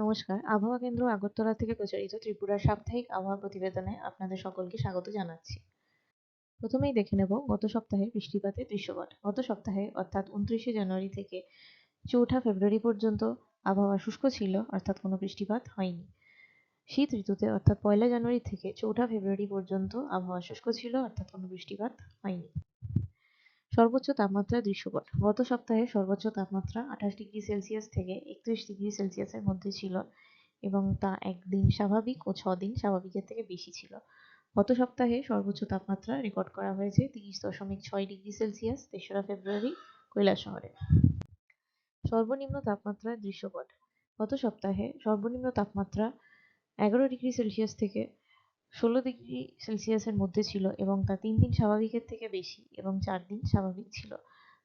নমস্কার, আবহাওয়া কেন্দ্র আগরতলা থেকে প্রচারিত ত্রিপুরার সাপ্তাহিক আবহাওয়া প্রতিবেদনে আপনাদের সকলকে স্বাগত জানাচ্ছি। প্রথমেই দেখে নেব গত সপ্তাহের বৃষ্টিপাতের দৃশ্যপট। গত সপ্তাহে অর্থাৎ 29শে জানুয়ারি থেকে 4ঠা ফেব্রুয়ারি পর্যন্ত আবহাওয়া শুষ্ক ছিল, অর্থাৎ কোনো বৃষ্টিপাত হয়নি। শীত ঋতুতে অর্থাৎ 1লা জানুয়ারি থেকে 4ঠা ফেব্রুয়ারি পর্যন্ত আবহাওয়া শুষ্ক ছিল, অর্থাৎ কোনো বৃষ্টিপাত হয়নি। সর্বোচ্চ তাপমাত্রার দৃশ্যপট। গত সপ্তাহে সর্বোচ্চ তাপমাত্রা 28°C থেকে 31°C মধ্যে ছিল এবং তা একদিন স্বাভাবিক ও 6 দিন স্বাভাবিকের থেকে বেশি ছিল। গত সপ্তাহে সর্বোচ্চ তাপমাত্রা রেকর্ড করা হয়েছে 30.6°C 3রা ফেব্রুয়ারি কৈলাসহরে। সর্বনিম্ন তাপমাত্রার দৃশ্যপট। গত সপ্তাহে সর্বনিম্ন তাপমাত্রা 11°C থেকে 16°C মধ্যে ছিল এবং তা 3 দিন স্বাভাবিকের থেকে বেশি এবং 4 দিন স্বাভাবিক ছিল।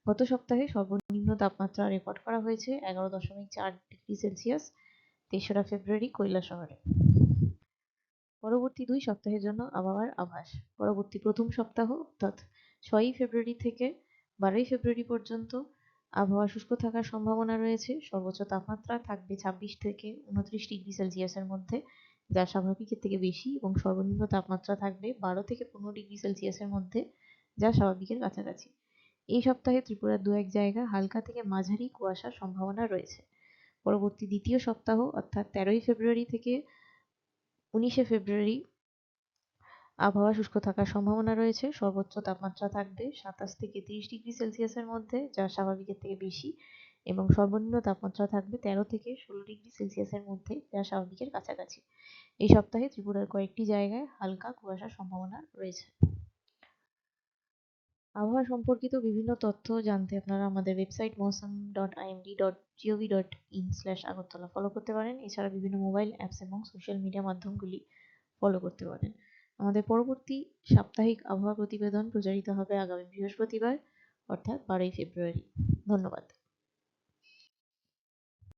গত সপ্তাহে সর্বনিম্ন তাপমাত্রা রেকর্ড করা হয়েছে 11.4°C 3রা ফেব্রুয়ারি কৈলাসহরে। পরবর্তী 2 সপ্তাহের জন্য আবহাওয়ার আভাস। পরবর্তী প্রথম সপ্তাহ অর্থাৎ 6ই ফেব্রুয়ারি থেকে 12ই ফেব্রুয়ারি পর্যন্ত আবহাওয়া শুষ্ক থাকার সম্ভাবনা রয়েছে। সর্বোচ্চ তাপমাত্রা থাকবে 26 থেকে 29°C মধ্যে, যা স্বাভাবিকের থেকে বেশি, এবং সর্বনিম্ন তাপমাত্রা থাকবে 12 থেকে 15°C মধ্যে, যা স্বাভাবিকের কাছাকাছি। এই সপ্তাহে ত্রিপুরার 2-1 জায়গায় হালকা থেকে মাঝারি কুয়াশার সম্ভাবনা রয়েছে। পরবর্তী দ্বিতীয় সপ্তাহ অর্থাৎ 13ই ফেব্রুয়ারি থেকে 19শে ফেব্রুয়ারি আবহাওয়া শুষ্ক থাকার সম্ভাবনা রয়েছে। সর্বোচ্চ তাপমাত্রা থাকবে 27 থেকে 30°C মধ্যে, যা স্বাভাবিকের থেকে বেশি, এবং সর্বনিম্ন তাপমাত্রা থাকবে 13 থেকে 16°C মধ্যে, যা স্বাভাবিকের কাছাকাছি। এই সপ্তাহে ত্রিপুরার কয়েকটি জায়গায় হালকা কুয়াশার সম্ভাবনা রয়েছে। আবহাওয়া সম্পর্কিত বিভিন্ন তথ্য জানতে আপনারা আমাদের ওয়েবসাইট mosam.imd.gov.in/agartala ফলো করতে পারেন। এছাড়া বিভিন্ন মোবাইল অ্যাপস এবং সোশ্যাল মিডিয়া মাধ্যমগুলি ফলো করতে পারেন। আমাদের পরবর্তী সাপ্তাহিক আবহাওয়া প্রতিবেদন প্রচারিত হবে আগামী বৃহস্পতিবার অর্থাৎ 12ই ফেব্রুয়ারি। ধন্যবাদ।